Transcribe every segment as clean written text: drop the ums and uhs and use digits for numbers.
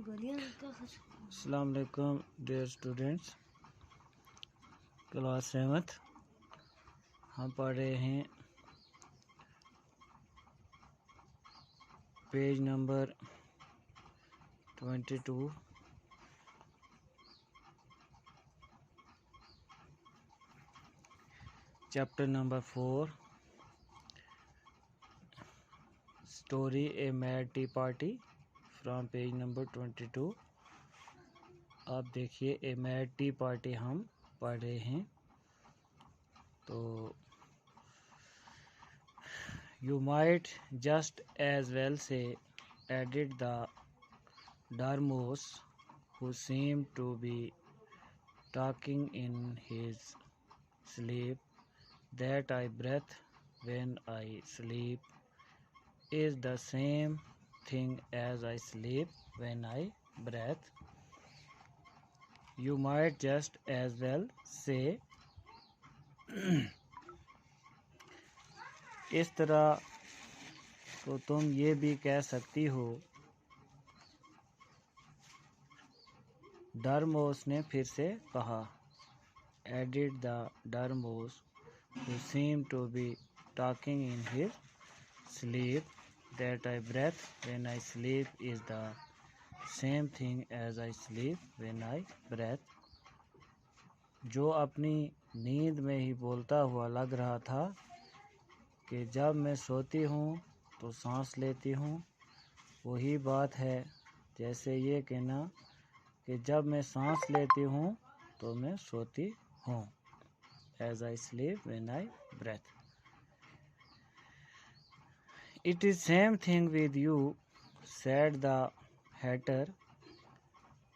السلام علیکم dear students, class 7 ہم پڑھ رہے ہیں page number 22 chapter number 4 story a made T party from page number 22۔ آپ دیکھیے اے میڈ ٹی پارٹی ہم پڑھ رہے ہیں، تو you might just as well say added the dormouse who seemed to be talking in his sleep, that I breath when I sleep is the same thing as I sleep when I breath. You might just as well say اس طرح تو تم یہ بھی کہہ سکتی ہو۔ ڈارموس نے پھر سے کہا، added the Dormouse who seemed to be talking in his sleep, that I breath when I sleep is the same thing as I sleep when I breath. جو اپنی نیند میں ہی بولتا ہوا لگ رہا تھا کہ جب میں سوتی ہوں تو سانس لیتی ہوں، وہی بات ہے جیسے یہ کہنا کہ جب میں سانس لیتی ہوں تو میں سوتی ہوں، as I sleep when I breath. It is same thing with you, said the hatter,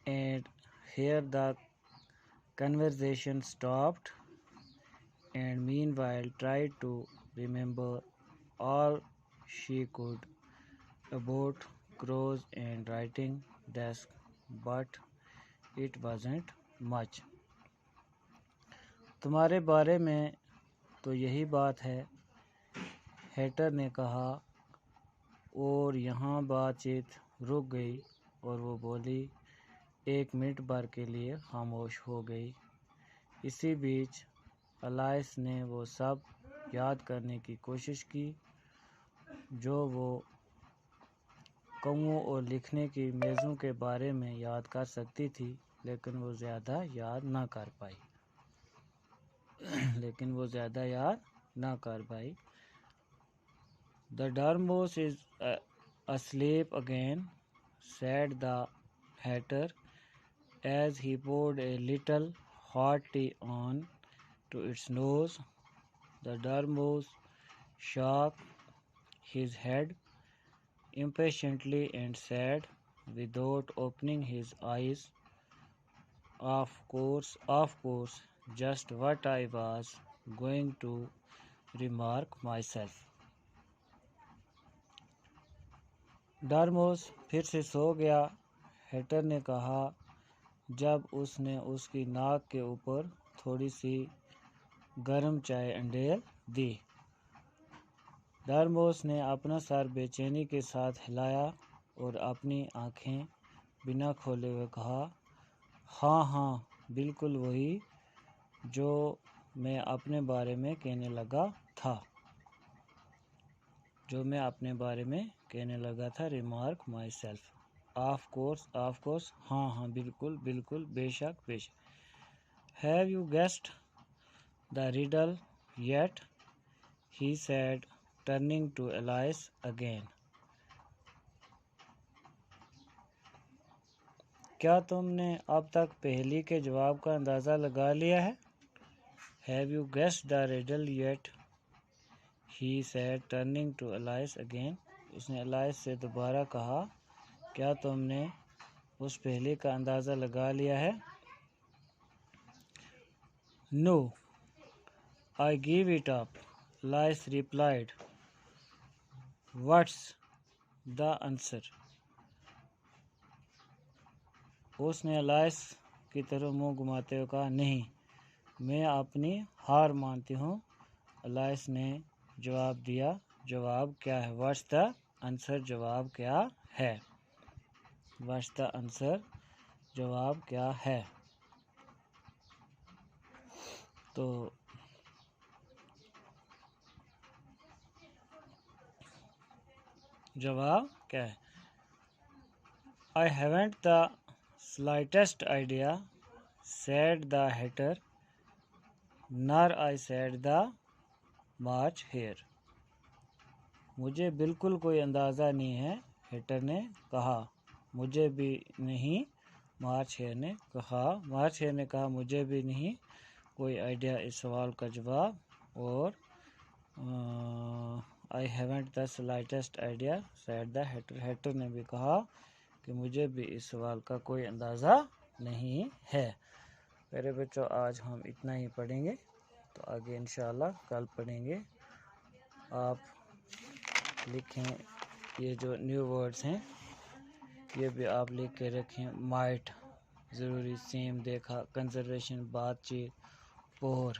and here the conversation stopped, and meanwhile tried to remember all she could about crows and writing desk, but it wasn't much. تمہارے بارے میں تو یہی بات ہے، heater نے کہا، اور یہاں بات چیت رک گئی اور وہ بولی، ایک منٹ بھر کے لیے خاموش ہو گئی۔ اسی بیچ الائس نے وہ سب یاد کرنے کی کوشش کی جو وہ کوؤں اور لکھنے کی میزوں کے بارے میں یاد کر سکتی تھی، لیکن وہ زیادہ یاد نہ کر پائی۔ The Dormouse is asleep again, said the hatter, as he poured a little hot tea on to its nose. The Dormouse shook his head impatiently and said, without opening his eyes, of course, just what I was going to remark myself. ڈارموس پھر سے سو گیا، heater نے کہا جب اس نے اس کی ناک کے اوپر تھوڑی سی گرم چائے انڈیل دی۔ ڈارموس نے اپنا سر بے چینی کے ساتھ ہلایا اور اپنی آنکھیں بنا کھولے ہوئے کہا، ہاں بالکل وہی جو میں اپنے بارے میں کہنے لگا تھا، remark myself, of course, ہاں بالکل، بے شک۔ Have you guessed the riddle yet, he said turning to Alice again. کیا تم نے اب تک پہیلی کے جواب کا اندازہ لگا لیا ہے؟ Have you guessed the riddle yet, he said turning to Alice again. اس نے الائس سے دوبارہ کہا، کیا تم نے اس پہیلی کا اندازہ لگا لیا ہے؟ No, I give it up, Alice replied. What's the answer? اس نے الائس کی طرف منہ گھماتے ہوئے کہا، نہیں، میں اپنی ہار مانتی ہوں۔ الائس نے جواب دیا، جواب کیا ہے؟ واٹس دا آنسر، جواب کیا ہے؟ What's the answer? جواب کیا ہے؟ تو جواب کیا ہے؟ I haven't the slightest idea, said the hatter, nor I said the march here. مجھے بالکل کوئی اندازہ نہیں ہے، ہیٹر نے کہا. مجھے بھی نہیں، مارچ ہیئر نے کہا مجھے بھی نہیں کوئی آئیڈیا اس سوال کا جواب. اور I haven't the slightest idea, said the hatter. Hatter نے بھی کہا کہ مجھے بھی اس سوال کا کوئی اندازہ نہیں ہے. میرے بچوں آج ہم اتنا ہی پڑھیں گے، تو آگے انشاءاللہ کل پڑھیں گے. آپ لکھیں یہ جو نیو ورڈز ہیں یہ بھی آپ لکھ کے رکھیں. مائٹ ضروری، سیم دیکھا، کنزرویشن بات چیت، پور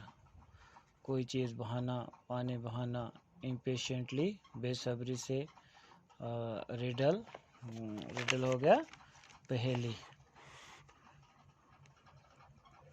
کوئی چیز بہانا، پانی بہانا، امپیشنٹلی بے صبری سے، ریڈل ہو گیا پہیلی.